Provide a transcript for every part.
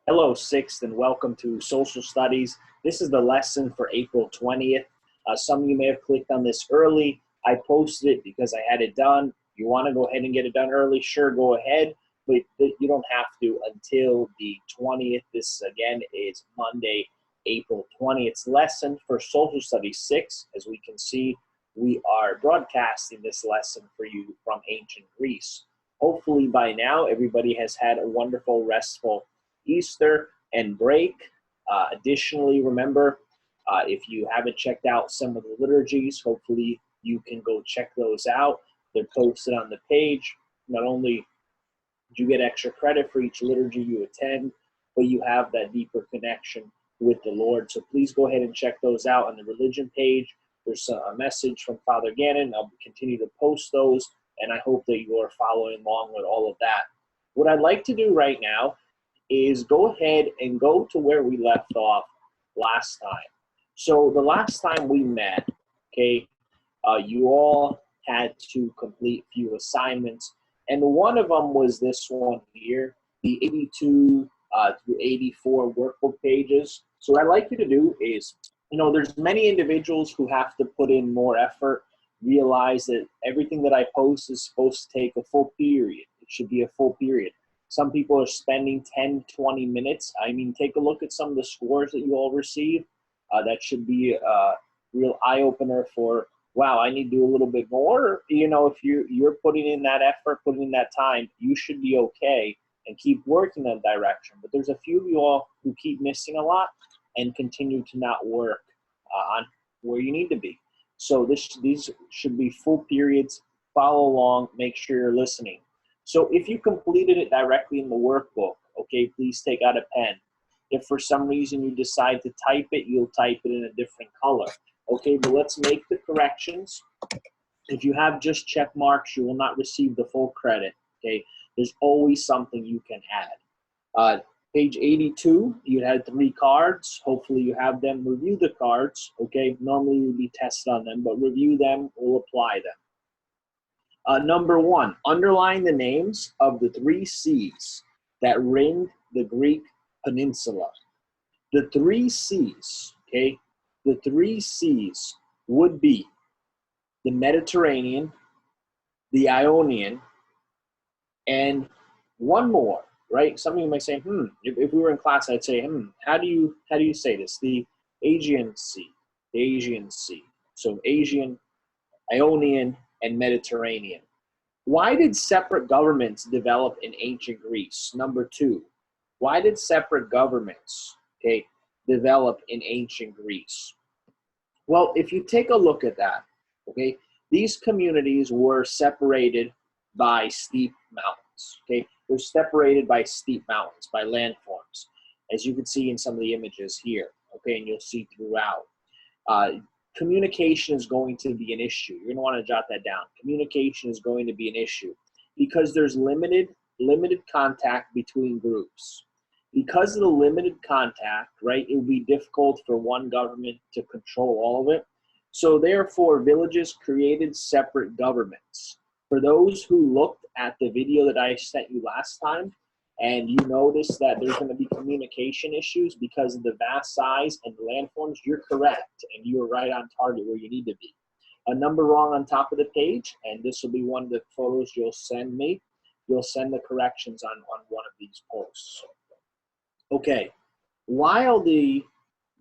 Hello, 6th, and welcome to Social Studies. This is the lesson for April 20th. Some of you may have clicked on this early. I posted it because I had it done. If you want to go ahead and get it done early, sure, go ahead, but you don't have to until the 20th. This, again, is Monday, April 20th lesson for Social Studies 6. As we can see, we are broadcasting this lesson for you from ancient Greece. Hopefully by now, everybody has had a wonderful, restful Easter and break. Additionally, remember, if you haven't checked out some of the liturgies, hopefully you can go check those out. They're posted on the page. Not only do you get extra credit for each liturgy you attend, but you have that deeper connection with the Lord. So please go ahead and check those out on the religion page. There's a message from Father Gannon. I'll continue to post those, and I hope that you are following along with all of that. What I'd like to do right now is go ahead and go to where we left off last time. So the last time we met, okay, you all had to complete a few assignments, and one of them was this one here, the 82 through 84 workbook pages. So what I'd like you to do is, there's many individuals who have to put in more effort, realize that everything that I post is supposed to take a full period. It should be a full period. Some people are spending 10, 20 minutes. I mean, take a look at some of the scores that you all receive. That should be a real eye-opener for, wow, I need to do a little bit more. If you're putting in that effort, putting in that time, you should be okay and keep working in that direction. But there's a few of you all who keep missing a lot and continue to not work on where you need to be. So these should be full periods. Follow along. Make sure you're listening. So if you completed it directly in the workbook, okay, please take out a pen. If for some reason you decide to type it, you'll type it in a different color. Okay, but let's make the corrections. If you have just check marks, you will not receive the full credit, okay? There's always something you can add. Page 82, you had 3 cards. Hopefully you have them. Review the cards, okay? Normally you'll be tested on them, but review them, we'll apply them. Number 1, underline the names of the 3 seas that ringed the Greek peninsula. The 3 seas, okay, the 3 seas would be the Mediterranean, the Ionian, and one more, right? Some of you might say, if we were in class, I'd say, how do you say this? The Aegean Sea, the Aegean Sea. So Aegean, Ionian, and Mediterranean. Why did separate governments develop in ancient Greece? Number 2, why did separate governments, okay, develop in ancient Greece? Well, if you take a look at that, okay, these communities were separated by steep mountains, okay? They're separated by steep mountains, by landforms, as you can see in some of the images here, okay, and you'll see throughout. Communication is going to be an issue. You're going to want to jot that down. Communication is going to be an issue because there's limited contact between groups. Because of the limited contact, right, it will be difficult for one government to control all of it. So therefore, villages created separate governments. For those who looked at the video that I sent you last time, and you notice that there's going to be communication issues because of the vast size and the landforms, you're correct, and you're right on target where you need to be. A number wrong on top of the page, and this will be one of the photos you'll send me. You'll send the corrections on one of these posts. Okay, while the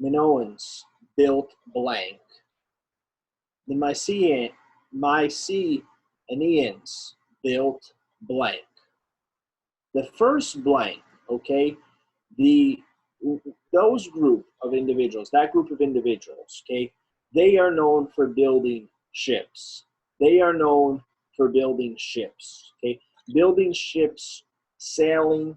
Minoans built blank, the Mycenaeans built blank. The first blank, okay, those group of individuals, that group of individuals, okay, they are known for building ships. They are known for building ships, okay, building ships, sailing,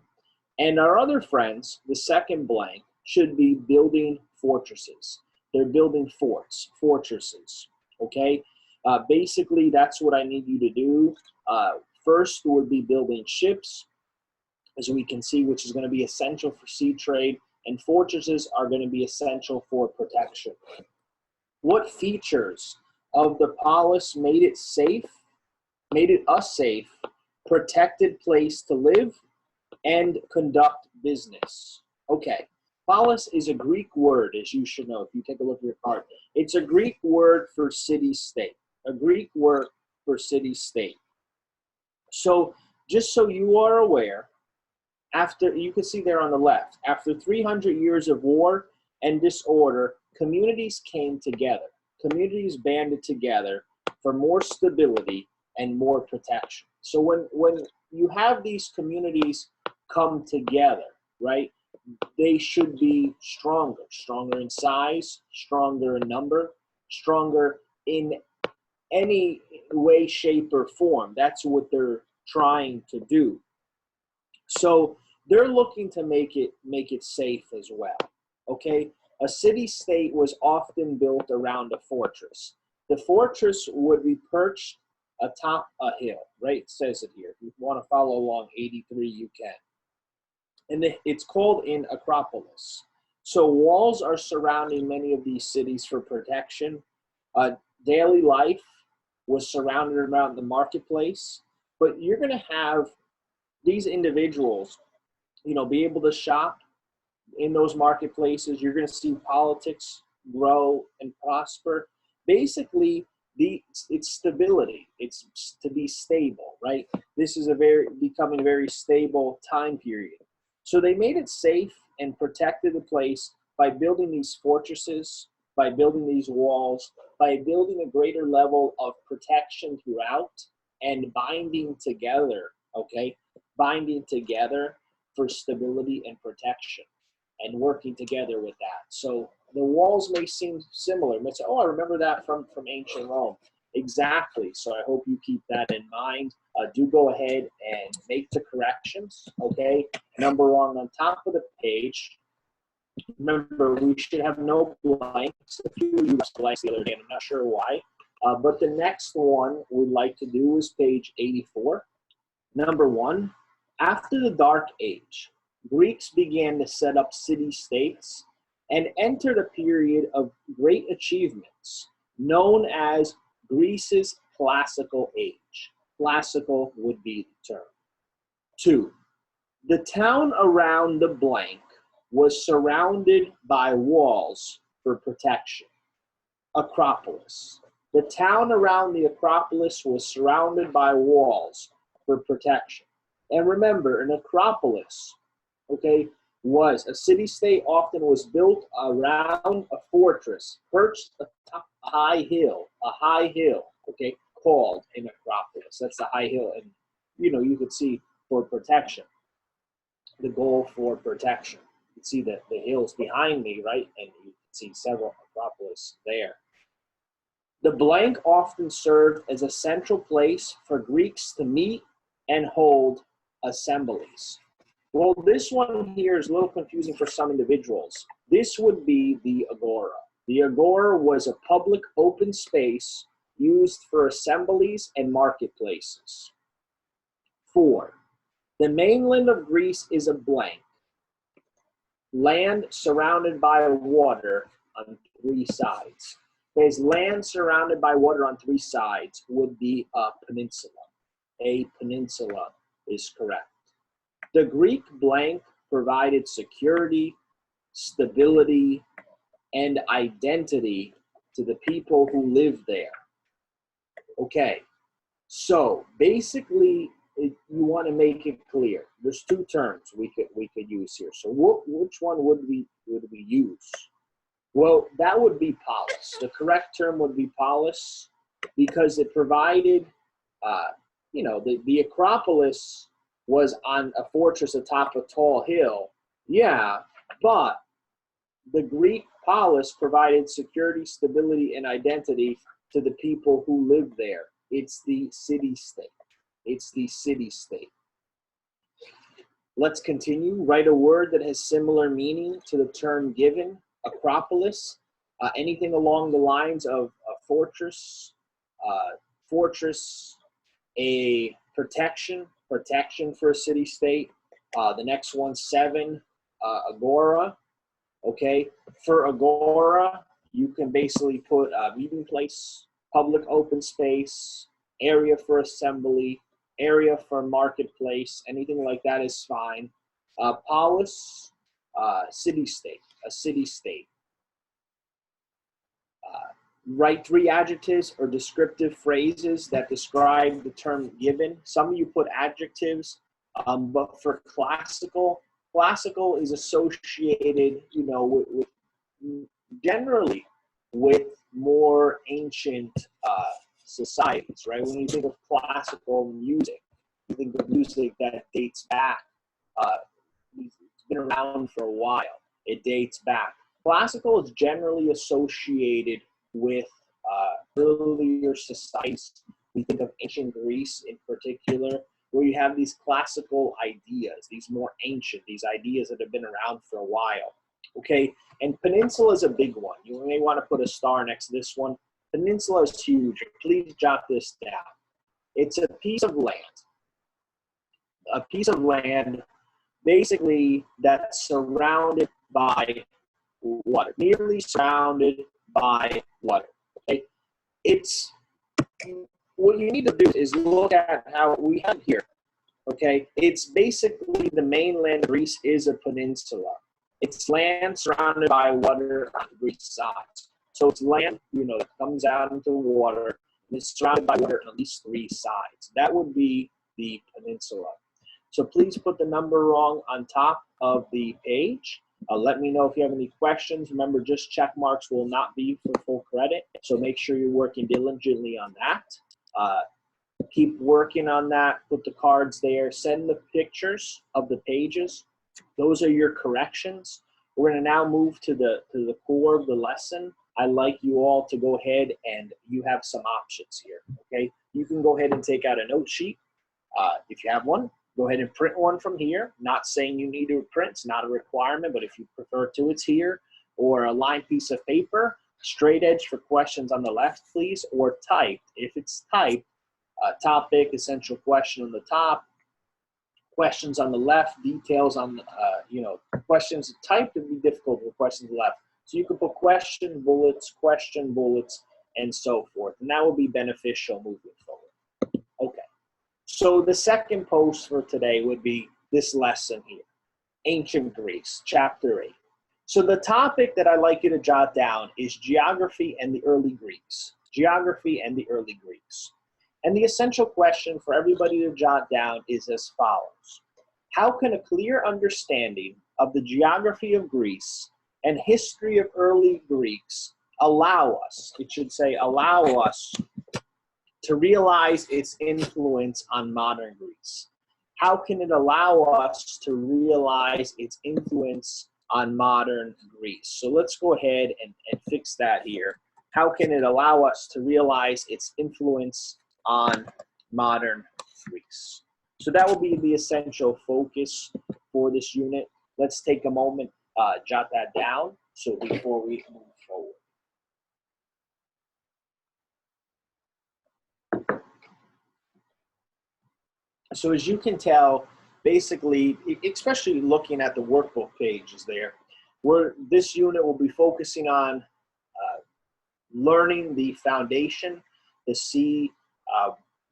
and our other friends, the second blank, should be building fortresses. They're building fortresses, okay? Basically, that's what I need you to do. First would be building ships, as we can see, which is going to be essential for sea trade, and fortresses are going to be essential for protection. What features of the polis made it a safe, protected place to live and conduct business? Okay. Polis is a Greek word, as you should know if you take a look at your card. It's a Greek word for city-state. A Greek word for city-state. So just so you are aware, after, you can see there on the left, after 300 years of war and disorder, communities came together. Communities banded together for more stability and more protection. So when you have these communities come together, right, they should be stronger in size, stronger in number, stronger in any way, shape, or form. That's what they're trying to do. So they're looking to make it safe as well. Okay, a city-state was often built around a fortress. The fortress would be perched atop a hill, right? It says it here. If you want to follow along 83, you can. And it's called an Acropolis. So walls are surrounding many of these cities for protection. Daily life was surrounded around the marketplace, but you're going to have these individuals, be able to shop in those marketplaces. You're going to see politics grow and prosper. Basically, it's stability. It's to be stable, right? This is becoming a very stable time period. So they made it safe and protected the place by building these fortresses, by building these walls, by building a greater level of protection throughout and binding together, okay? Binding together for stability and protection and working together with that. So the walls may seem similar. You might say, oh, I remember that from ancient Rome. Exactly. So I hope you keep that in mind. Do go ahead and make the corrections, okay? Number one, on top of the page, remember, we should have no blanks. A few used blanks the other day, and I'm not sure why. But the next one we'd like to do is page 84. Number one, after the Dark Age, Greeks began to set up city-states and entered a period of great achievements known as Greece's classical age. Classical would be the term. 2, the town around the blank was surrounded by walls for protection. Acropolis. The town around the Acropolis was surrounded by walls for protection. And remember, an Acropolis, okay, was a city-state often was built around a fortress, perched atop a high hill, okay, called an Acropolis. That's the high hill, and you could see for protection, the goal for protection. You can see the hills behind me, right, and you can see several Acropolis there. The blank often served as a central place for Greeks to meet and hold assemblies. Well, this one here is a little confusing for some individuals. This would be the agora. The agora was a public open space used for assemblies and marketplaces. 4, the mainland of Greece is a blank. Land surrounded by water on 3 sides. There's land surrounded by water on 3 sides would be a peninsula. A peninsula is correct. The Greek blank provided security, stability, and identity to the people who lived there. Okay, so basically, you want to make it clear. There's 2 terms we could use here. So which one would we use? Well, that would be polis. The correct term would be polis because it provided, the Acropolis was on a fortress atop a tall hill. Yeah, but the Greek polis provided security, stability, and identity to the people who lived there. It's the city-state. It's the city-state. Let's continue. Write a word that has similar meaning to the term given. Acropolis, anything along the lines of a fortress, a protection for a city-state. The next one, 7, agora. Okay, for agora, you can basically put a meeting place, public open space, area for assembly, area for marketplace, anything like that is fine. Polis, city-state, a city-state. Write 3 adjectives or descriptive phrases that describe the term given. Some of you put adjectives, but for classical is associated, you know, with generally with more ancient societies, right? When you think of classical music, you think of music that dates back. It's been around for a while. It dates back. Classical is generally associated with earlier societies. We think of ancient Greece in particular, where you have these classical ideas, these more ancient, these ideas that have been around for a while. Okay, and peninsula is a big one. You may want to put a star next to this one. Peninsula is huge. Please jot this down. It's a piece of land. A piece of land, basically, that's surrounded by water, nearly surrounded by water. Okay, it's what you need to do is look at how we have here. Okay, it's basically the mainland of Greece is a peninsula. It's land surrounded by water on Greece sides. So it's land, you know, that comes out into water and is surrounded by water on at least 3 sides. That would be the peninsula. So please put the number wrong on top of the page. Let me know if you have any questions. Remember, just check marks will not be for full credit. So make sure you're working diligently on that. Keep working on that. Put the cards there. Send the pictures of the pages. Those are your corrections. We're going to now move to the core of the lesson. I'd like you all to go ahead and you have some options here. Okay, you can go ahead and take out a note sheet if you have one. Go ahead and print one from here. Not saying you need to print, it's not a requirement, but if you prefer to, it's here. Or a lined piece of paper, straight edge for questions on the left, please, or typed. If it's typed, topic, essential question on the top, questions on the left, details on, questions typed would be difficult with questions left. So you can put question bullets, and so forth. And that will be beneficial moving forward. Okay. So the second post for today would be this lesson here, Ancient Greece, Chapter 8. So the topic that I'd like you to jot down is geography and the early Greeks. Geography and the early Greeks. And the essential question for everybody to jot down is as follows. How can a clear understanding of the geography of Greece and history of early Greeks allow us, it should say allow us, to realize its influence on modern Greece? How can it allow us to realize its influence on modern Greece? So let's go ahead and fix that here. How can it allow us to realize its influence on modern Greece? So that will be the essential focus for this unit. Let's take a moment, jot that down, so before we move forward. So as you can tell, basically, especially looking at the workbook pages there, this unit will be focusing on learning the foundation to see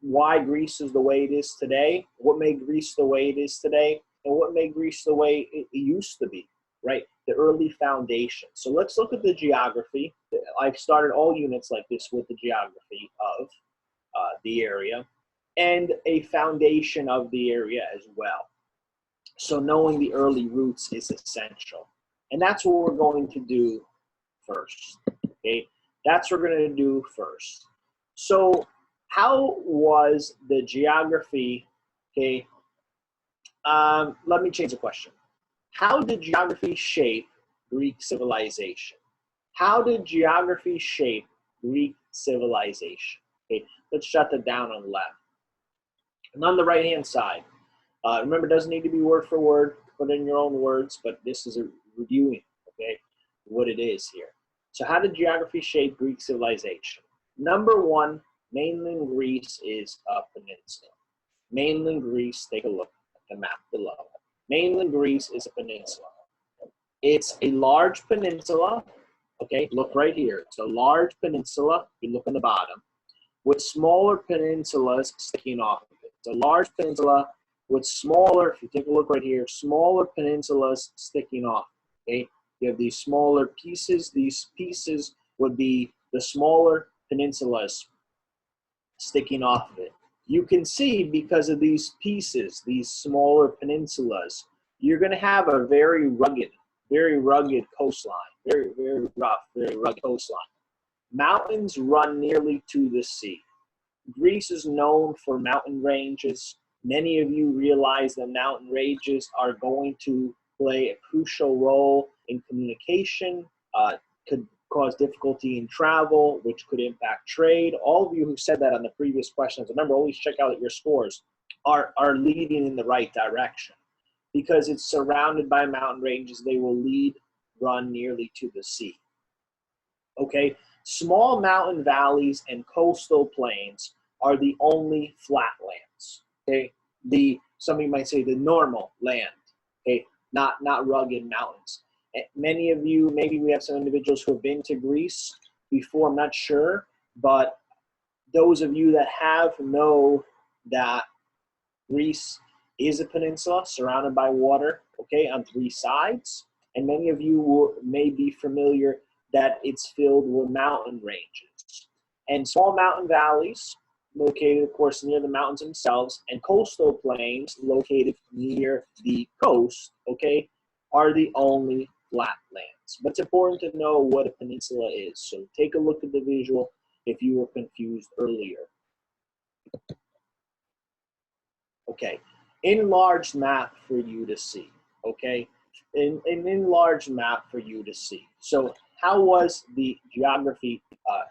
why Greece is the way it is today, what made Greece the way it is today, and what made Greece the way it used to be, right? The early foundation. So let's look at the geography. I've started all units like this with the geography of the area and a foundation of the area as well. So knowing the early roots is essential. And that's what we're going to do first, okay? That's what we're going to do first. So how was the geography, okay? Let me change the question. How did geography shape Greek civilization? How did geography shape Greek civilization? Okay, let's jot that down on the left. And on the right-hand side, remember, it doesn't need to be word for word, put in your own words, but this is a reviewing, okay, what it is here. So how did geography shape Greek civilization? Number one, mainland Greece is a peninsula. Mainland Greece, take a look at the map below. Mainland Greece is a peninsula. It's a large peninsula, okay, look right here. It's a large peninsula, you look on the bottom, with smaller peninsulas sticking off of it. It's a large peninsula with smaller, if you take a look right here, smaller peninsulas sticking off. Okay, you have these smaller pieces. These pieces would be the smaller peninsulas sticking off of it. You can see because of these pieces, these smaller peninsulas, you're going to have a very rugged coastline, very rough, very rugged coastline. Mountains run nearly to the sea. Greece is known for mountain ranges. Many of you realize that mountain ranges are going to play a crucial role in communication, could cause difficulty in travel, which could impact trade. All of you who said that on the previous questions, remember, always check out your scores, are leading in the right direction. Because it's surrounded by mountain ranges, they will run nearly to the sea. Okay, small mountain valleys and coastal plains are the only flatlands. Okay, somebody might say the normal land. Okay, not rugged mountains. Many of you, maybe we have some individuals who have been to Greece before, I'm not sure, but those of you that have know that Greece is a peninsula surrounded by water, okay, on 3 sides. And many of you may be familiar that it's filled with mountain ranges. And small mountain valleys, located, of course, near the mountains themselves, and coastal plains located near the coast, okay, are the only flatlands. But it's important to know what a peninsula is. So take a look at the visual if you were confused earlier. Okay, enlarged map for you to see, okay? An enlarged map for you to see. So how was the geography,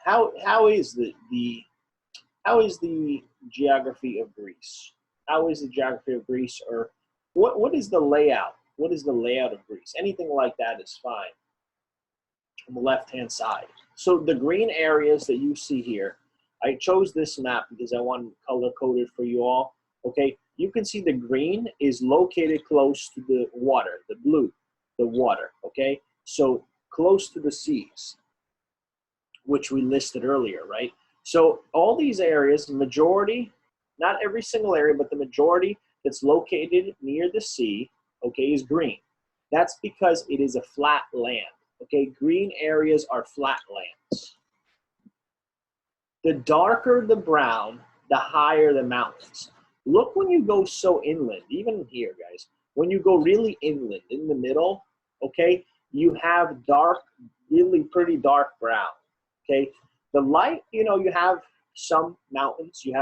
how is the geography of Greece? How is the geography of Greece, or what is the layout? What is the layout of Greece? Anything like that is fine. On the left-hand side. So the green areas that you see here, I chose this map because I want color-coded for you all. Okay, you can see the green is located close to the water, the blue, the water, okay? So close to the seas, which we listed earlier, right? So all these areas, majority, not every single area, but the majority that's located near the sea, okay, is green. That's because it is a flat land, okay? Green areas are flat lands. The darker the brown, the higher the mountains. Look when you go so inland, even here, guys, when you go really inland, in the middle, okay, you have dark, really pretty dark brown, okay? The light, you know, you have some mountains, you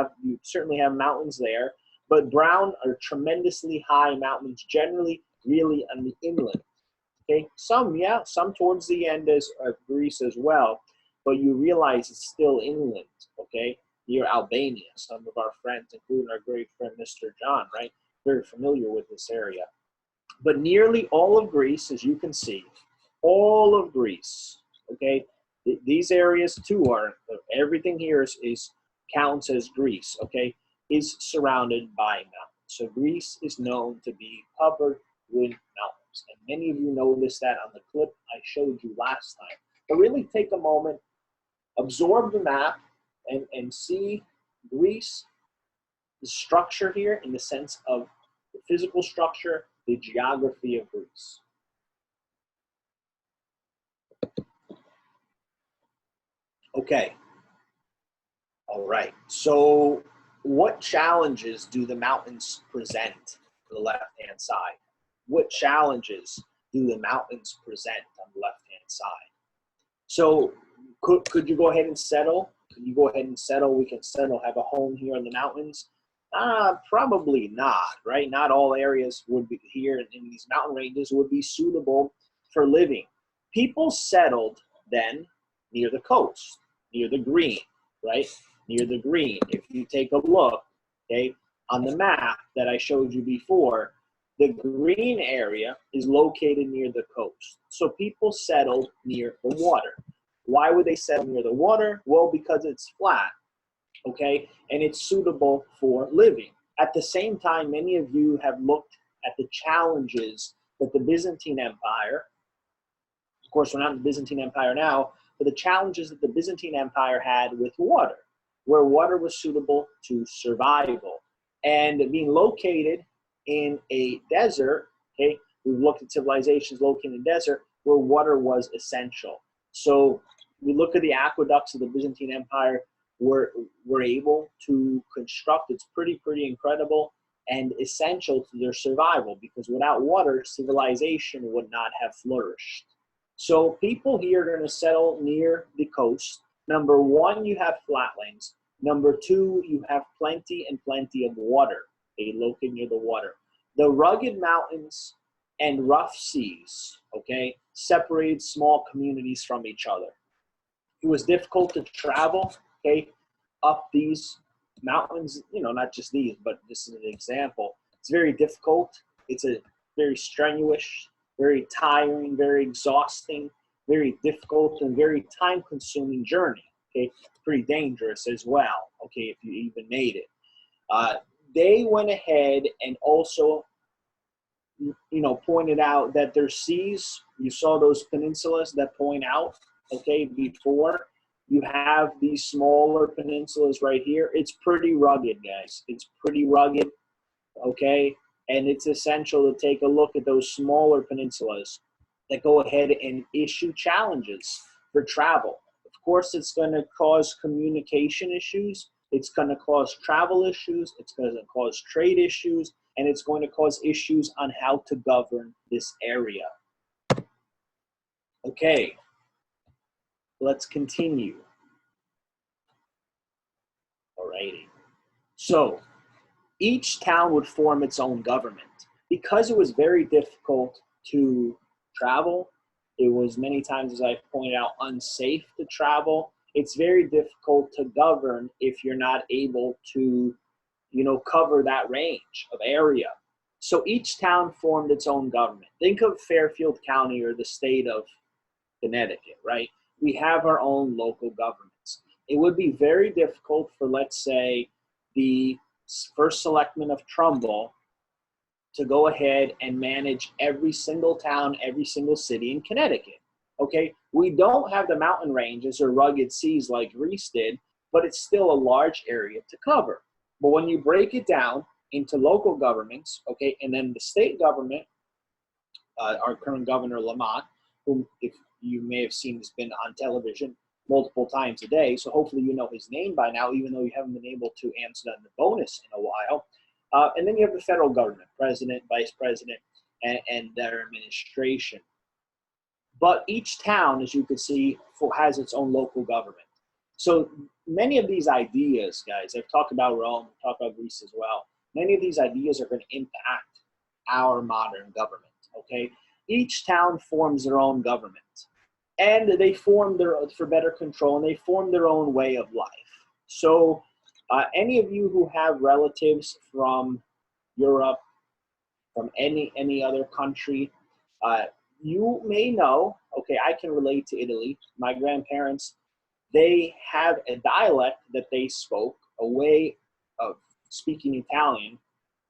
certainly have mountains there, but brown are tremendously high mountains, generally really on the inland, okay? Some towards the end of Greece as well, but you realize it's still inland, okay? Near Albania, some of our friends, including our great friend Mr. John, right? Very familiar with this area. But nearly all of Greece, as you can see, all of Greece, okay? These areas too are, everything here counts as Greece, okay? Is surrounded by mountains. So Greece is known to be covered with mountains. And many of you noticed that on the clip I showed you last time. But really take a moment, absorb the map, and see Greece, the structure here in the sense of the physical structure, the geography of Greece. Okay. All right. So what challenges do the mountains present on the left-hand side? What challenges do the mountains present on the left-hand side? So could you go ahead and settle? Could you go ahead and settle? We can settle, have a home here in the mountains? Probably not, right? Not all areas would be here in these mountain ranges would be suitable for living. People settled then near the coast, near the green, right? Near the green. If you take a look, okay, on the map that I showed you before, the green area is located near the coast. So people settled near the water. Why would they settle near the water? Well, because it's flat, okay, and it's suitable for living. At the same time, many of you have looked at the challenges that the Byzantine Empire, of course, we're not in the Byzantine Empire now, but the challenges that the Byzantine Empire had with water, where water was suitable to survival. And being located in a desert, okay, We've looked at civilizations located in the desert where water was essential. So we look at the aqueducts of the Byzantine Empire were able to construct. It's pretty incredible and essential to their survival, because without water, civilization would not have flourished. So people here are going to settle near the coast. Number one, you have flatlands. Number two, you have plenty of water. They located near the water. The rugged mountains and rough seas, okay, separated small communities from each other. It was difficult to travel, okay, up these mountains, not just these, but this is an example. It's very difficult. It's a very strenuous, very tiring, very exhausting, very difficult, and very time-consuming journey, okay? Pretty dangerous as well, okay, if you even made it. They went ahead and also, pointed out that their seas, you saw those peninsulas that point out, okay, before. You have these smaller peninsulas right here. It's pretty rugged, guys. It's pretty rugged, okay? And it's essential to take a look at those smaller peninsulas that go ahead and issue challenges for travel. Of course, it's going to cause communication issues. It's going to cause travel issues. It's going to cause trade issues. And it's going to cause issues on how to govern this area. Okay. Let's continue. Alrighty. So each town would form its own government. Because it was very difficult to travel, it was many times, as I pointed out, unsafe to travel. It's very difficult to govern if you're not able to, cover that range of area. So each town formed its own government. Think of Fairfield County or the state of Connecticut, right? We have our own local governments. It would be very difficult for, let's say, the first selectman of Trumbull to go ahead and manage every single town, every single city in Connecticut, okay? We don't have the mountain ranges or rugged seas like Greece did, but it's still a large area to cover. But when you break it down into local governments, okay, and then the state government, our current governor, Lamont, whom, if you may have seen, has been on television multiple times a day, so hopefully you know his name by now, even though you haven't been able to answer that in the bonus in a while. And then you have the federal government, president, vice president, and their administration. But each town, as you can see, has its own local government. So many of these ideas, guys, I've talked about Rome, I've talked about Greece as well. Many of these ideas are going to impact our modern government, okay? Each town forms their own government. And they form for better control, and they form their own way of life. So any of you who have relatives from Europe, from any other country, you may know, okay, I can relate to Italy. My grandparents, they have a dialect that they spoke, a way of speaking Italian,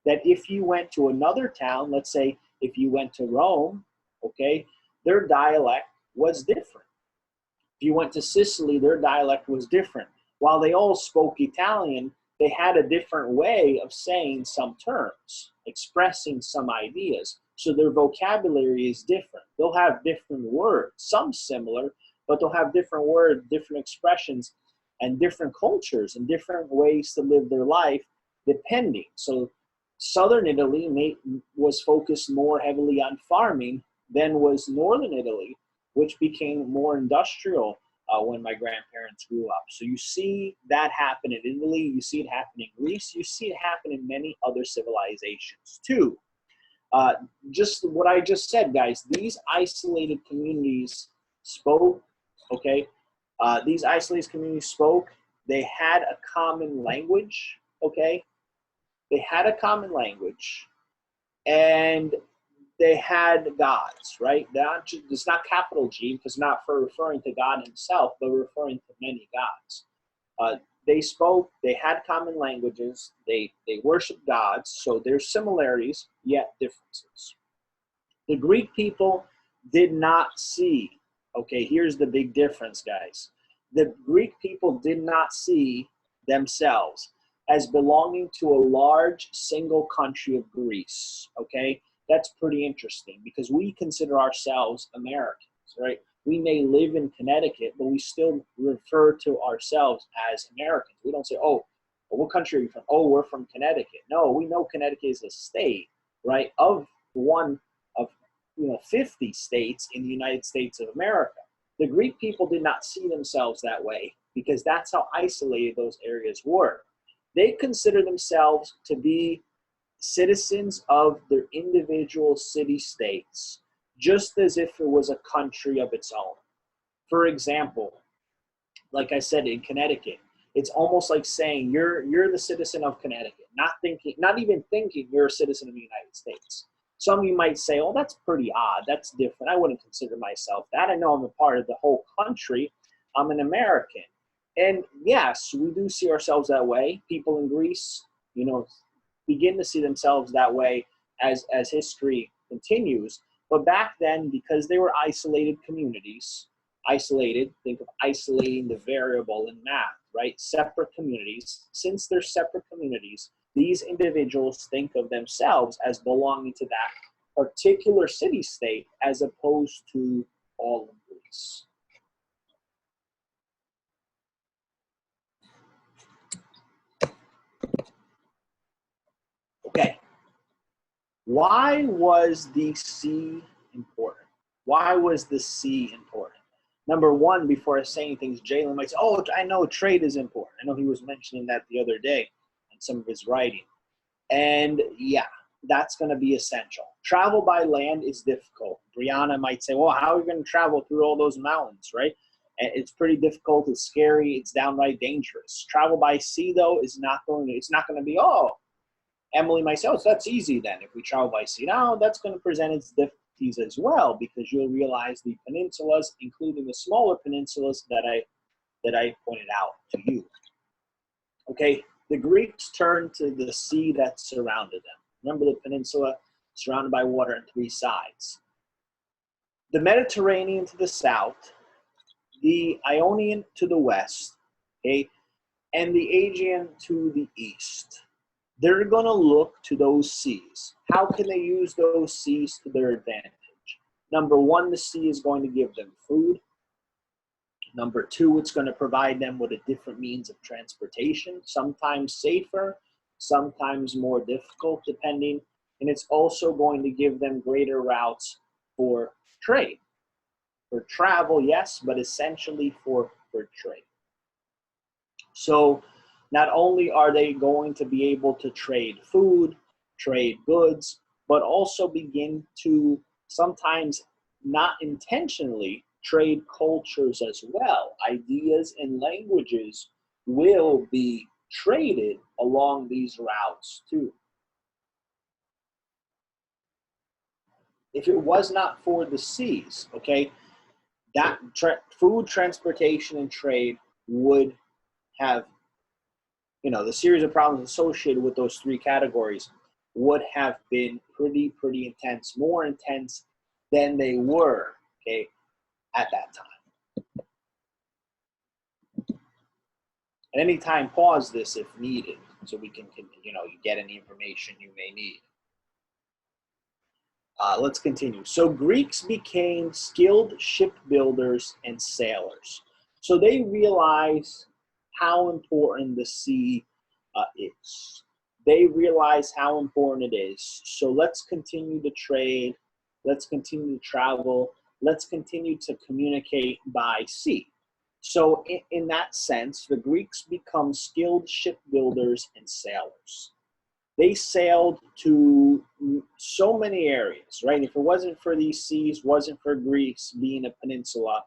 that if you went to another town, let's say if you went to Rome, okay, their dialect was different. If you went to Sicily, their dialect was different. While they all spoke Italian, they had a different way of saying some terms, expressing some ideas. So their vocabulary is different. They'll have different words, some similar, but they'll have different words, different expressions, and different cultures and different ways to live their life depending. So southern Italy was focused more heavily on farming than was northern Italy, which became more industrial when my grandparents grew up. So you see that happen in Italy, you see it happen in Greece, you see it happen in many other civilizations too. Just what I just said, guys, these isolated communities spoke, okay? These isolated communities spoke, they had a common language, okay? They had a common language, and they had gods, right? It's not capital G, because not for referring to God himself, but referring to many gods. They spoke, they had common languages, they worshiped gods, so there's similarities, yet differences. The Greek people did not see, okay, here's the big difference, guys. The Greek people did not see themselves as belonging to a large single country of Greece, okay? That's pretty interesting because we consider ourselves Americans, right? We may live in Connecticut, but we still refer to ourselves as Americans. We don't say, oh, well, what country are you from? Oh, we're from Connecticut. No, we know Connecticut is a state, right, of one of 50 states in the United States of America. The Greek people did not see themselves that way because that's how isolated those areas were. They consider themselves to be citizens of their individual city-states, just as if it was a country of its own. For example, like I said, in Connecticut, it's almost like saying you're the citizen of Connecticut, not even thinking you're a citizen of the United States. Some of you might say, oh, that's pretty odd. That's different. I wouldn't consider myself that. I know I'm a part of the whole country. I'm an American. And yes, we do see ourselves that way. People in Greece, begin to see themselves that way as history continues. But back then, because they were isolated communities, think of isolating the variable in math, right? Separate communities. Since they're separate communities, these individuals think of themselves as belonging to that particular city-state as opposed to all of Greece. Okay. Why was the sea important? Why was the sea important? Number one, before I say anything, Jalen might say, oh, I know trade is important. I know he was mentioning that the other day in some of his writing. And yeah, that's going to be essential. Travel by land is difficult. Brianna might say, well, how are we going to travel through all those mountains, right? And it's pretty difficult. It's scary. It's downright dangerous. Travel by sea, though, it's not going to be, oh, Emily might say, oh, so that's easy then if we travel by sea. Now, that's going to present its difficulties as well because you'll realize the peninsulas, including the smaller peninsulas that I pointed out to you. Okay, the Greeks turned to the sea that surrounded them. Remember the peninsula surrounded by water on three sides. The Mediterranean to the south, the Ionian to the west, okay, and the Aegean to the east. They're going to look to those seas. How can they use those seas to their advantage? Number one, the sea is going to give them food. Number two, it's going to provide them with a different means of transportation, sometimes safer, sometimes more difficult, depending. And it's also going to give them greater routes for trade. For travel, yes, but essentially for trade. So not only are they going to be able to trade food, trade goods, but also begin to sometimes not intentionally trade cultures as well. Ideas and languages will be traded along these routes too. If it was not for the seas, okay, that food, transportation, and trade would have, the series of problems associated with those three categories would have been pretty intense, more intense than they were, okay, at that time. At any time, pause this if needed, so we can, you get any information you may need. Let's continue. So Greeks became skilled shipbuilders and sailors. So they realized how important the sea is. They realize how important it is. So let's continue to trade. Let's continue to travel. Let's continue to communicate by sea. So in that sense, the Greeks become skilled shipbuilders and sailors. They sailed to so many areas, right? If it wasn't for these seas, wasn't for Greece being a peninsula,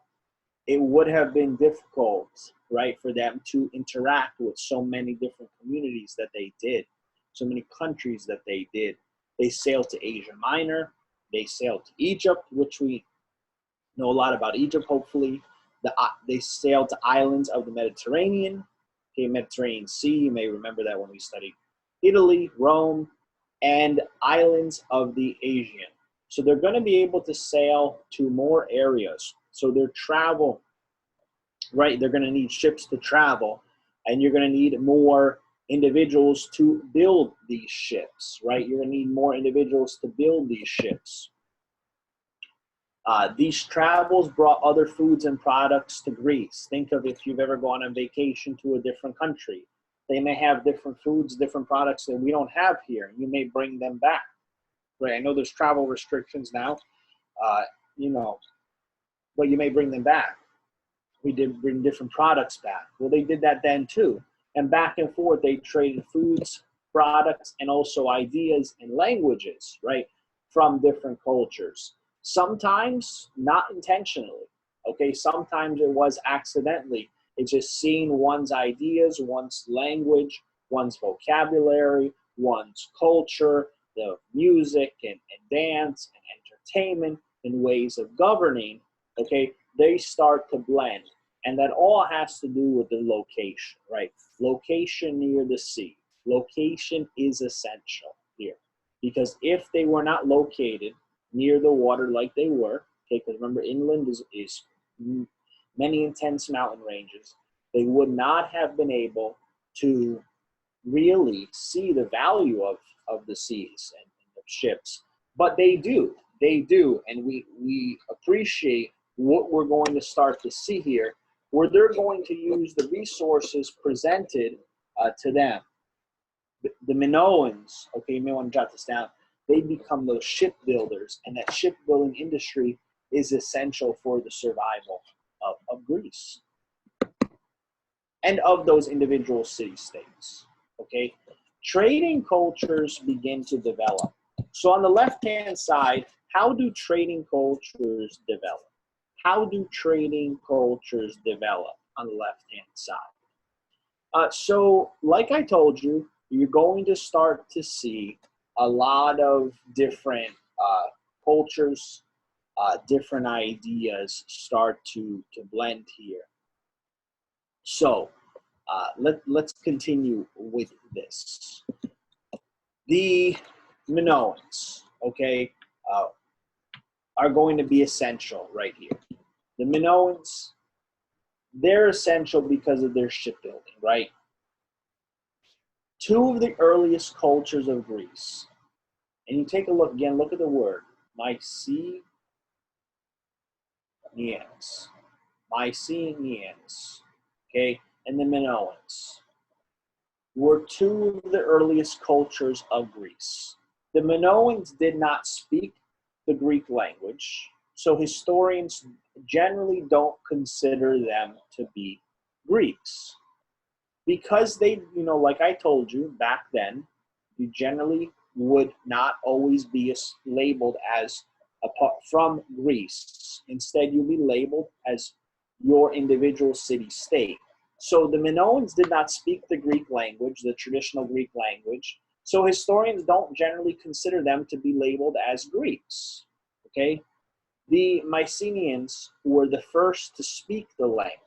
it would have been difficult, right, for them to interact with so many different communities that they did, so many countries that they did. They sailed to Asia Minor. They sailed to Egypt, which we know a lot about Egypt, hopefully. They sailed to islands of the Mediterranean, okay, Mediterranean Sea. You may remember that when we studied Italy, Rome, and islands of the Aegean. So they're going to be able to sail to more areas. So their travel, right, they're going to need ships to travel, and you're going to need more individuals to build these ships, right? You're going to need more individuals to build these ships. These travels brought other foods and products to Greece. Think of if you've ever gone on vacation to a different country. They may have different foods, different products that we don't have here. You may bring them back, right? I know there's travel restrictions now, you know, but you may bring them back. We did bring different products back. Well, they did that then too. And back and forth, they traded foods, products, and also ideas and languages, right, from different cultures. Sometimes not intentionally, okay? Sometimes it was accidentally. It's just seeing one's ideas, one's language, one's vocabulary, one's culture, the music and dance and entertainment and ways of governing, okay? They start to blend. And that all has to do with the location, right? Location near the sea. Location is essential here. Because if they were not located near the water like they were, okay, because remember, inland is many intense mountain ranges, they would not have been able to really see the value of the seas and of ships. But they do, and we appreciate what we're going to start to see here, where they're going to use the resources presented to them. The Minoans, okay, you may want to jot this down, they become those shipbuilders, and that shipbuilding industry is essential for the survival of Greece and of those individual city-states, okay? Trading cultures begin to develop. So on the left-hand side, how do trading cultures develop? How do trading cultures develop on the left-hand side? So like I told you, you're going to start to see a lot of different cultures, different ideas start to blend here. So let's continue with this. The Minoans, okay, are going to be essential right here. The Minoans, they're essential because of their shipbuilding, right? Two of the earliest cultures of Greece, and you take a look again, look at the word, Mycenaeans, okay, and the Minoans were two of the earliest cultures of Greece. The Minoans did not speak the Greek language, so historians generally don't consider them to be Greeks. Because they, you know, like I told you back then, you generally would not always be labeled as apart from Greece. Instead, you'll be labeled as your individual city-state. So the Minoans did not speak the Greek language, the traditional Greek language. So historians don't generally consider them to be labeled as Greeks, okay? The Mycenaeans were the first to speak the language.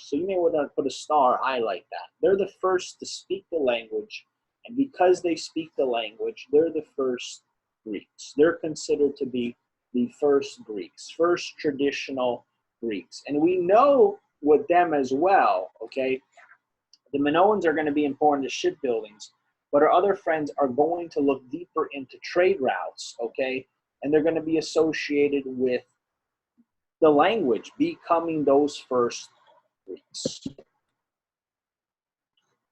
So you may want to put a star, highlight that. They're the first to speak the language, and because they speak the language, they're the first Greeks. They're considered to be the first Greeks, first traditional Greeks. And we know with them as well, okay, the Minoans are going to be important to shipbuildings, but our other friends are going to look deeper into trade routes, okay, and they're going to be associated with the language becoming those first Greeks.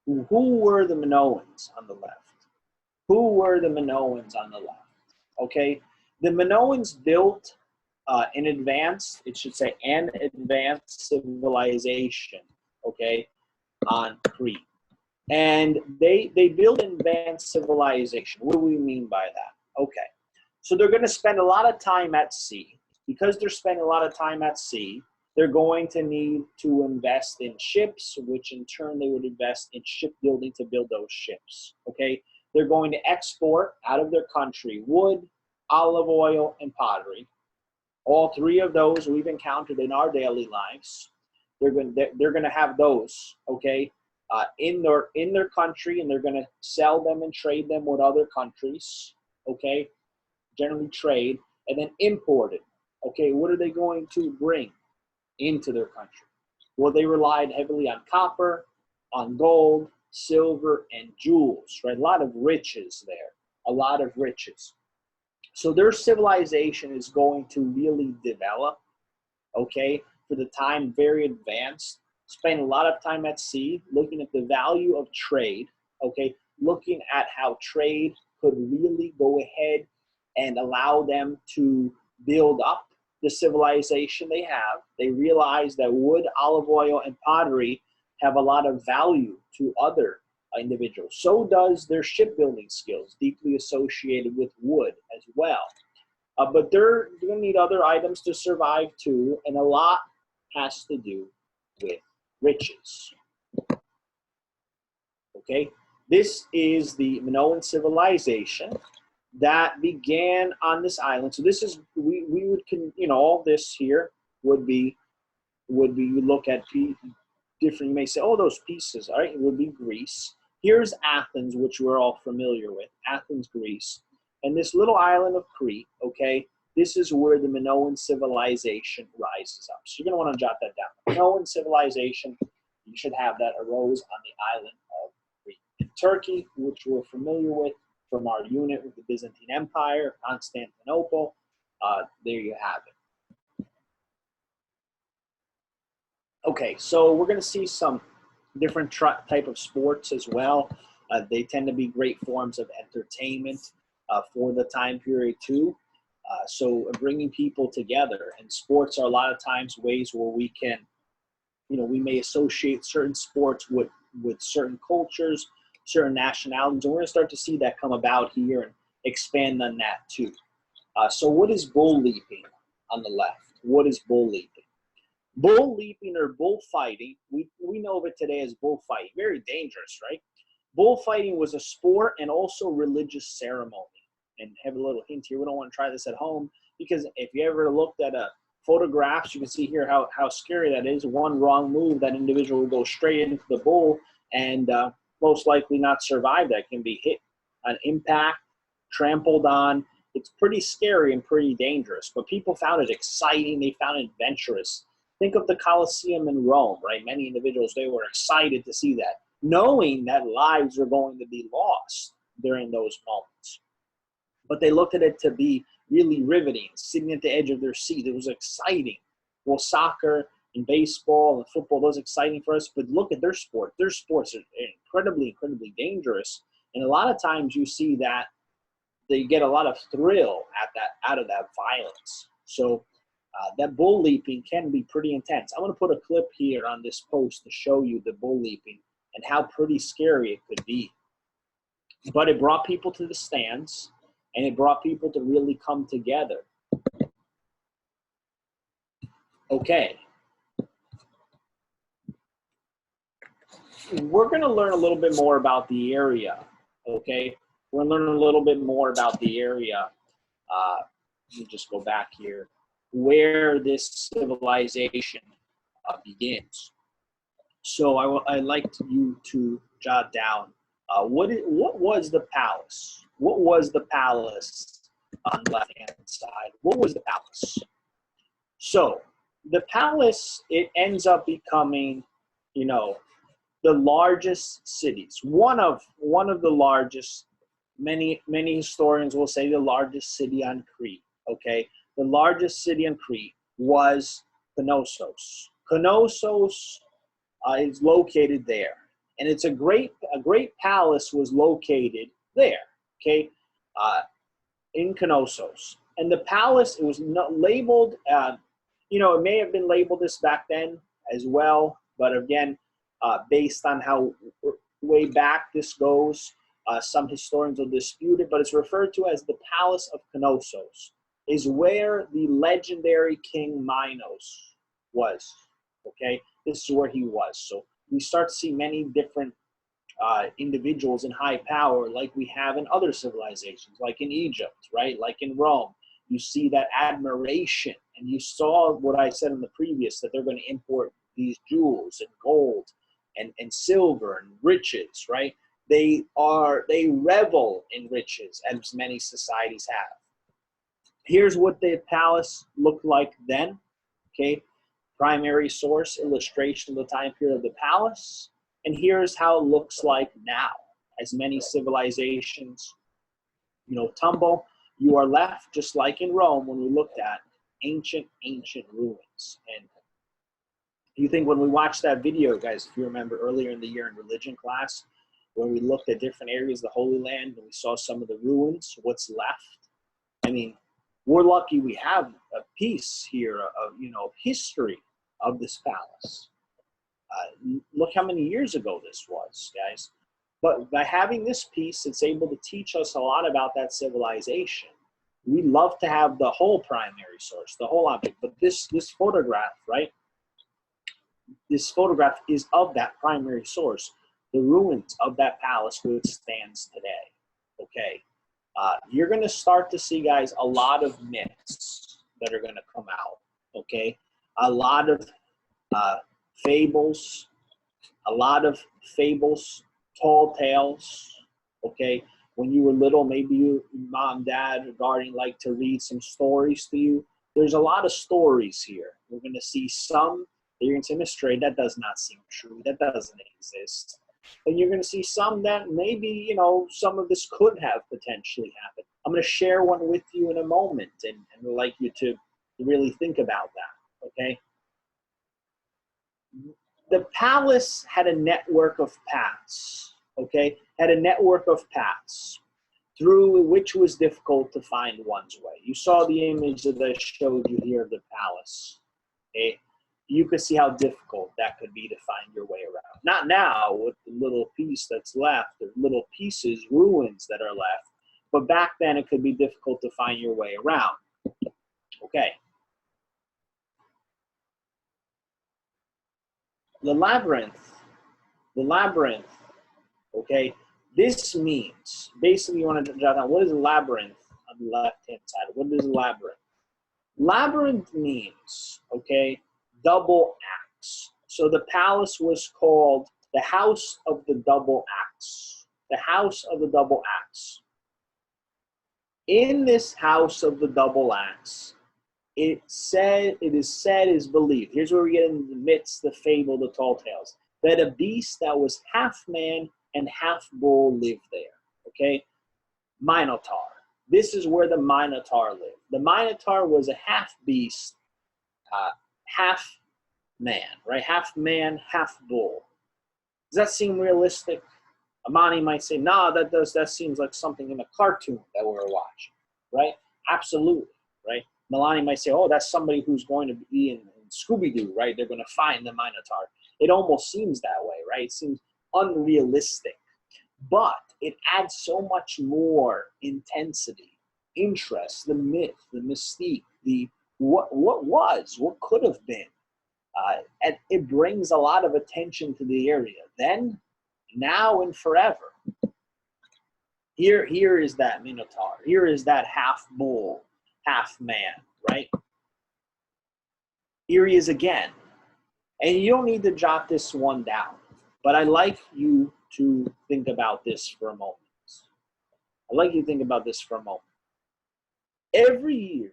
Who were the Minoans on the left? Who were the Minoans on the left? Okay, the Minoans built an advanced civilization, okay, on Crete. And they build an advanced civilization. What do we mean by that? Okay, so they're going to spend a lot of time at sea. Because they're spending a lot of time at sea, they're going to need to invest in ships, which in turn they would invest in shipbuilding to build those ships, okay? They're going to export out of their country wood, olive oil, and pottery. All three of those we've encountered in our daily lives. They're going to have those, okay, in their country, and they're going to sell them and trade them with other countries, okay, generally trade, and then import it. Okay, what are they going to bring into their country? Well, they relied heavily on copper, on gold, silver, and jewels, right? A lot of riches there, a lot of riches. So their civilization is going to really develop, okay, for the time very advanced, spend a lot of time at sea, looking at the value of trade, okay, looking at how trade could really go ahead and allow them to build up the civilization they have. They realize that wood, olive oil, and pottery have a lot of value to other individuals. So does their shipbuilding skills, deeply associated with wood as well. But they're going to need other items to survive too, and a lot has to do with riches. Okay, this is the Minoan civilization that began on this island. So this is we would all this here would be you look at different. You may say, oh, those pieces. All right, it would be Greece. Here's Athens, which we're all familiar with. Athens, Greece, and this little island of Crete. Okay, this is where the Minoan civilization rises up. So you're going to want to jot that down. Minoan civilization. You should have that arose on the island of Crete. In Turkey, which we're familiar with from our unit with the Byzantine Empire, Constantinople. There you have it. Okay, so we're going to see some different type of sports as well. They tend to be great forms of entertainment for the time period too. So bringing people together, and sports are a lot of times ways where we can, we may associate certain sports with certain cultures, certain nationalities, and we're going to start to see that come about here and expand on that too. So what is bull leaping on the left? What is bull leaping? Bull leaping or bullfighting, we know of it today as bullfighting. Very dangerous, right? Bullfighting was a sport and also religious ceremony. And have a little hint here, we don't want to try this at home, because if you ever looked at photographs, you can see here how scary that is. One wrong move, that individual will go straight into the bull and most likely not survive that. Can be hit on impact, trampled on. It's pretty scary and pretty dangerous, but people found it exciting. They found it adventurous. Think of the Colosseum in Rome, right? Many individuals, they were excited to see that, knowing that lives are going to be lost during those moments. But they looked at it to be really riveting, sitting at the edge of their seat. It was exciting. Well, soccer and baseball and football, those are exciting for us, but look at their sport. Their sports are incredibly, incredibly dangerous. And a lot of times you see that they get a lot of thrill out of that violence. So that bull leaping can be pretty intense. I'm going to put a clip here on this post to show you the bull leaping and how pretty scary it could be. But it brought people to the stands, and it brought people to really come together. Okay. We're going to learn a little bit more about the area, okay? We're going to learn a little bit more about the area. Let me just go back here, where this civilization begins. So I'd like you to jot down, what was the palace? What was the palace on the left-hand side? What was the palace? So the palace, it ends up becoming, the largest cities. One of the largest. Many historians will say the largest city on Crete. Okay, the largest city on Crete was Knossos. Knossos is located there, and it's a great palace was located there. Okay, in Knossos, and the palace, it was labeled. It may have been labeled this back then as well, but again, based on how way back this goes, some historians will dispute it, but it's referred to as the Palace of Knossos, is where the legendary King Minos was. Okay, this is where he was. So we start to see many different individuals in high power, like we have in other civilizations, like in Egypt, right? Like in Rome. You see that admiration, and you saw what I said in the previous, that they're going to import these jewels and gold and silver and riches, right? They revel in riches, as many societies have. Here's what the palace looked like then. Okay, primary source illustration of the time period of the palace, And here's how it looks like now. As many civilizations, tumble, you are left just like in Rome when we looked at ancient ruins. And you think when we watched that video, guys, if you remember earlier in the year in religion class, when we looked at different areas of the Holy Land and we saw some of the ruins, what's left? I mean, we're lucky we have a piece here of, history of this palace. Look how many years ago this was, guys. But by having this piece, it's able to teach us a lot about that civilization. We love to have the whole primary source, the whole object. But this photograph, right? This photograph is of that primary source, the ruins of that palace which stands today. Okay. You're going to start to see, guys, a lot of myths that are going to come out. Okay. A lot of fables, tall tales, okay? When you were little, maybe your mom, dad, or guardian like to read some stories to you. There's a lot of stories here. We're going to see some that you're going to say, Mr. Ray, that does not seem true. That doesn't exist. And you're going to see some that maybe, some of this could have potentially happened. I'm going to share one with you in a moment, and I'd like you to really think about that, okay? The palace had a network of paths, okay? Had a network of paths through which was difficult to find one's way. You saw the image that I showed you here of the palace, okay? You could see how difficult that could be to find your way around. Not now with the little piece that's left, or little pieces, ruins that are left, but back then it could be difficult to find your way around, okay? The labyrinth, okay, this means, basically you want to jot down, what is a labyrinth on the left-hand side? What is a labyrinth? Labyrinth means, okay, double acts. So the palace was called the House of the Double Acts. The House of the Double Acts. In this House of the Double Acts, it is believed, here's where we get into the myths, the fable, the tall tales, that a beast that was half man and half bull lived there, okay? Minotaur. This is where the Minotaur lived. The Minotaur was a half beast, half man, right? Half man, half bull. Does that seem realistic? Amani might say, nah, that seems like something in a cartoon that we're watching, right? Absolutely, right? Milani might say, oh, that's somebody who's going to be in Scooby-Doo, right? They're going to find the Minotaur. It almost seems that way, right? It seems unrealistic. But it adds so much more intensity, interest, the myth, the mystique, the what could have been. And it brings a lot of attention to the area. Then, now, and forever. Here is that Minotaur. Here is that half bull, half man, right? Here he is again. And you don't need to jot this one down, but I'd like you to think about this for a moment. Every year,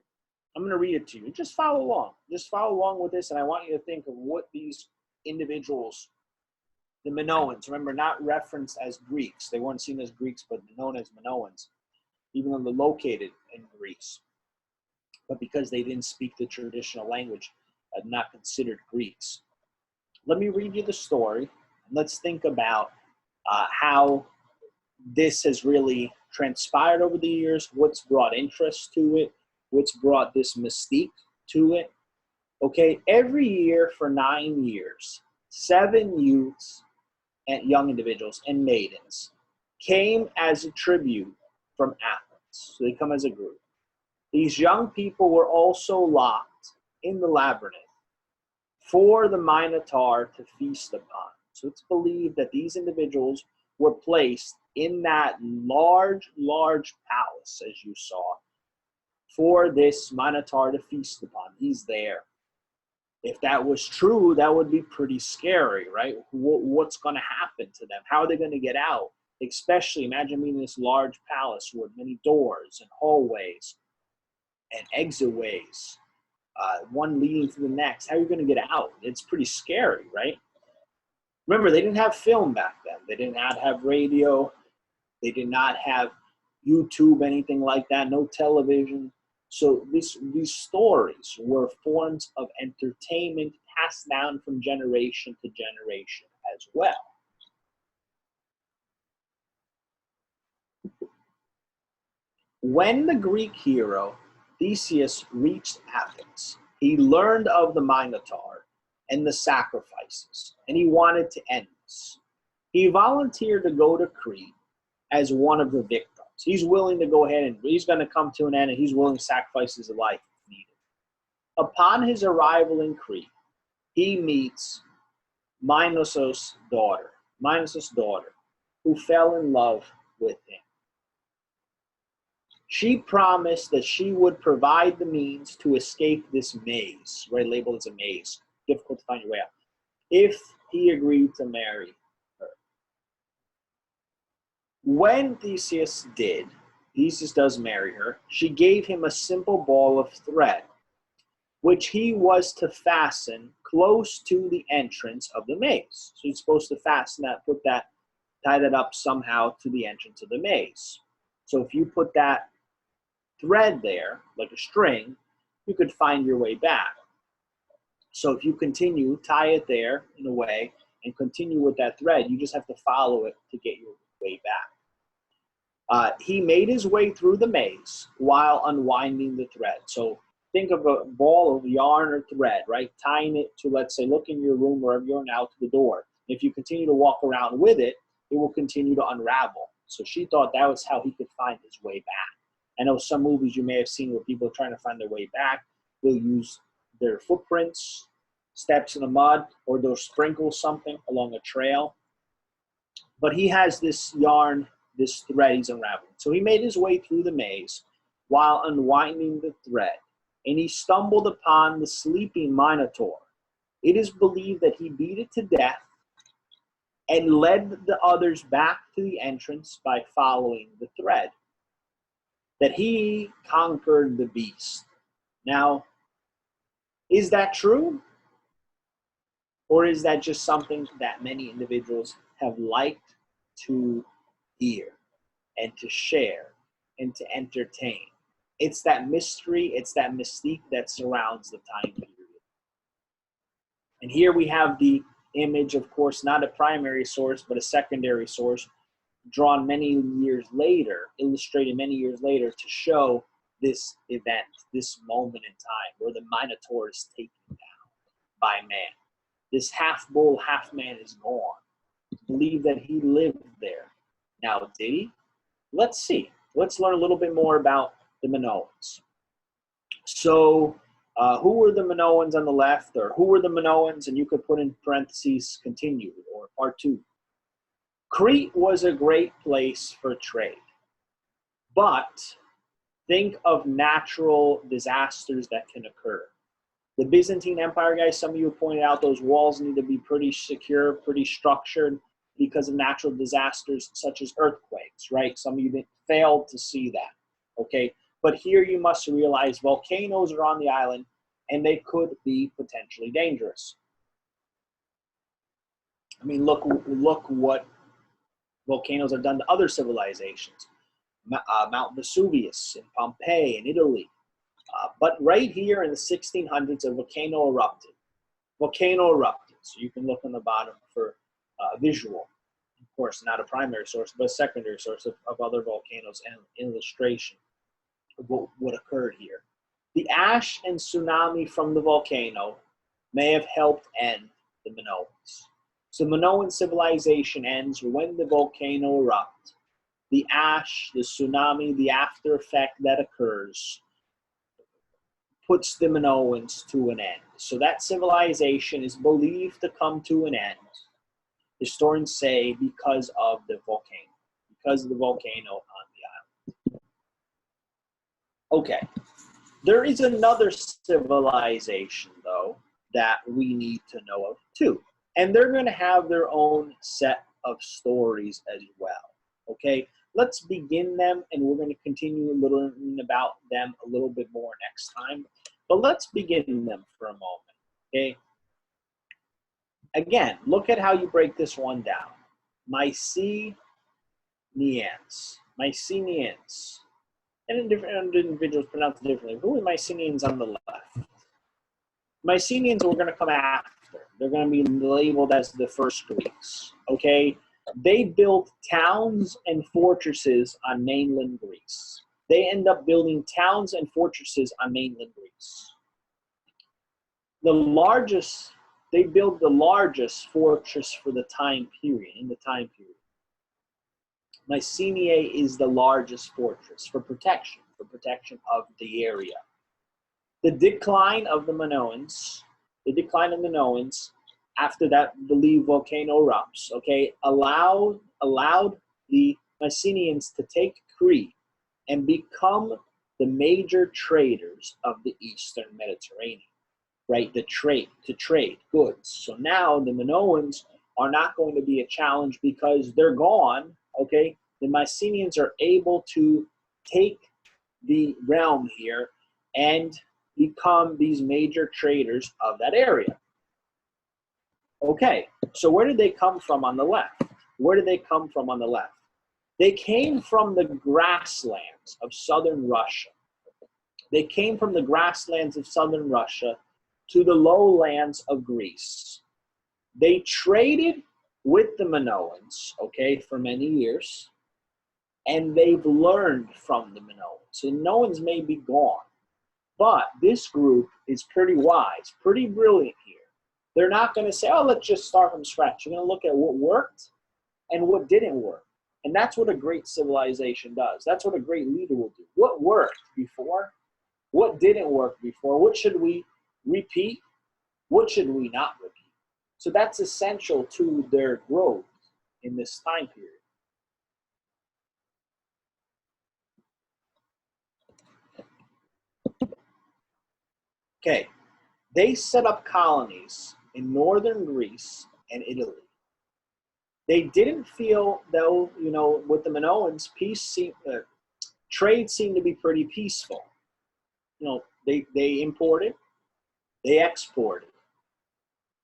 I'm going to read it to you. Just follow along. Just follow along with this, and I want you to think of what these individuals, the Minoans, remember, not referenced as Greeks. They weren't seen as Greeks, but known as Minoans, even though they're located in Greece. But because they didn't speak the traditional language, not considered Greeks. Let me read you the story. Let's think about how this has really transpired over the years, what's brought interest to it, what's brought this mystique to it. Okay, every year for 9 years, 7 youths and young individuals and maidens came as a tribute from Athens. So they come as a group. These young people were also locked in the labyrinth for the Minotaur to feast upon. So it's believed that these individuals were placed in that large palace, as you saw, for this Minotaur to feast upon. He's there. If that was true, that would be pretty scary, right? What's going to happen to them? How are they going to get out? Especially, imagine being in this large palace with many doors and hallways and exit ways, one leading to the next. How are you going to get out? It's pretty scary, right? Remember, they didn't have film back then. They did not have radio. They did not have YouTube, anything like that, no television. So these stories were forms of entertainment passed down from generation to generation as well. When the Greek hero Theseus reached Athens, he learned of the Minotaur and the sacrifices, and he wanted to end this. He volunteered to go to Crete as one of the victims. He's willing to go ahead and he's going to come to an end, and he's willing to sacrifice his life if needed. Upon his arrival in Crete, he meets Minos' daughter, who fell in love with him. She promised that she would provide the means to escape this maze, right? Labeled as a maze, difficult to find your way out, if he agreed to marry her. When Theseus does marry her, she gave him a simple ball of thread, which he was to fasten close to the entrance of the maze. So he's supposed to fasten that, tie that up somehow to the entrance of the maze. So if you put that thread there, like a string, you could find your way back. So if you continue, tie it there in a way, and continue with that thread, you just have to follow it to get your way back. He made his way through the maze while unwinding the thread. So think of a ball of yarn or thread, right? Tying it to, let's say, look in your room wherever you're now to the door. If you continue to walk around with it, it will continue to unravel. So she thought that was how he could find his way back. I know some movies you may have seen where people are trying to find their way back. They'll use their footprints, steps in the mud, or they'll sprinkle something along a trail. But he has this yarn, this thread he's unraveling. So he made his way through the maze while unwinding the thread, and he stumbled upon the sleeping Minotaur. It is believed that he beat it to death and led the others back to the entrance by following the thread. That he conquered the beast. Now, is that true? Or is that just something that many individuals have liked to hear and to share and to entertain? It's that mystery, it's that mystique that surrounds the time period. And here we have the image, of course, not a primary source, but a secondary source, drawn many years later, illustrated many years later to show this event, this moment in time where the Minotaur is taken down by man. This half bull, half man is gone. Believe that he lived there. Now, did he? Let's see. Let's learn a little bit more about the Minoans. So, who were the Minoans on the left, or who were the Minoans, and you could put in parentheses continued or part 2. Crete was a great place for trade, but think of natural disasters that can occur. The Byzantine Empire, guys, some of you pointed out those walls need to be pretty secure, pretty structured because of natural disasters such as earthquakes, right? Some of you failed to see that, okay? But here you must realize volcanoes are on the island and they could be potentially dangerous. I mean, look what volcanoes have done to other civilizations. Mount Vesuvius in Pompeii in Italy. But right here in the 1600s, a volcano erupted. So you can look on the bottom for a visual. Of course, not a primary source, but a secondary source of other volcanoes and illustration of what occurred here. The ash and tsunami from the volcano may have helped end the Minoans. So Minoan civilization ends when the volcano erupts. The ash, the tsunami, the after effect that occurs puts the Minoans to an end. So that civilization is believed to come to an end, historians say, because of the volcano on the island. Okay, there is another civilization, though, that we need to know of, too. And they're going to have their own set of stories as well, okay? Let's begin them, and we're going to continue learning about them a little bit more next time. But let's begin them for a moment, okay? Again, look at how you break this one down. Mycenaeans. Mycenaeans. And different individuals pronounce it differently. Who are Mycenaeans on the left? Mycenaeans we're going to come after. They're going to be labeled as the first Greeks. Okay? They built towns and fortresses on mainland Greece. They end up building towns and fortresses on mainland Greece. They built the largest fortress for the time period, in the time period. Mycenae is the largest fortress for protection of the area. The decline of the Minoans, after that believed volcano erupts, okay, allowed the Mycenaeans to take Crete and become the major traders of the Eastern Mediterranean, right? To trade goods. So now the Minoans are not going to be a challenge because they're gone, okay? The Mycenaeans are able to take the realm here and become these major traders of that area. Okay, so where did they come from on the left? They came from the grasslands of southern Russia. They came from the grasslands of southern Russia to the lowlands of Greece. They traded with the Minoans, okay, for many years, and they've learned from the Minoans. The Minoans may be gone, but this group is pretty wise, pretty brilliant here. They're not going to say, oh, let's just start from scratch. You're going to look at what worked and what didn't work. And that's what a great civilization does. That's what a great leader will do. What worked before? What didn't work before? What should we repeat? What should we not repeat? So that's essential to their growth in this time period. Okay, they set up colonies in northern Greece and Italy. They didn't feel, though, with the Minoans, trade seemed to be pretty peaceful. They imported, they exported.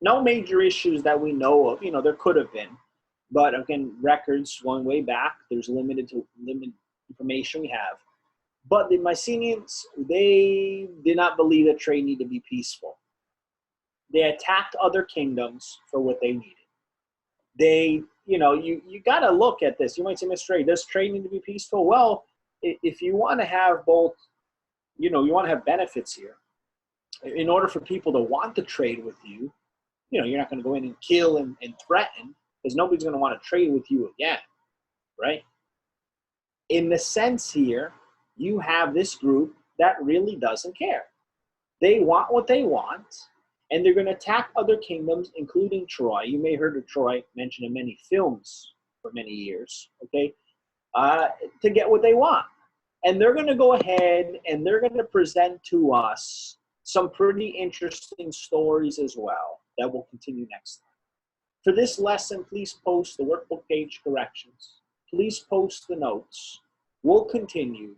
No major issues that we know of. There could have been, but again, records going way back. There's limited information we have. But the Mycenaeans, they did not believe that trade needed to be peaceful. They attacked other kingdoms for what they needed. You got to look at this. You might say, Mr. Ray, does trade need to be peaceful? Well, if you want to have both, you want to have benefits here. In order for people to want to trade with you, you're not going to go in and kill and threaten, because nobody's going to want to trade with you again, right? In the sense here, you have this group that really doesn't care. They want what they want, and they're going to attack other kingdoms, including Troy. You may have heard of Troy mentioned in many films for many years, okay, to get what they want. And they're going to go ahead and they're going to present to us some pretty interesting stories as well that will continue next time. For this lesson, please post the workbook page corrections. Please post the notes. We'll continue.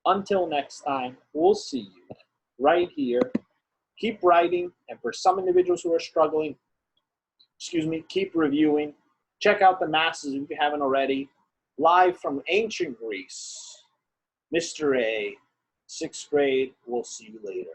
Until next time, we'll see you right here. Keep writing, and for some individuals who are struggling, keep reviewing. Check out the masses if you haven't already. Live from ancient Greece, Mr. A, 6th grade. We'll see you later.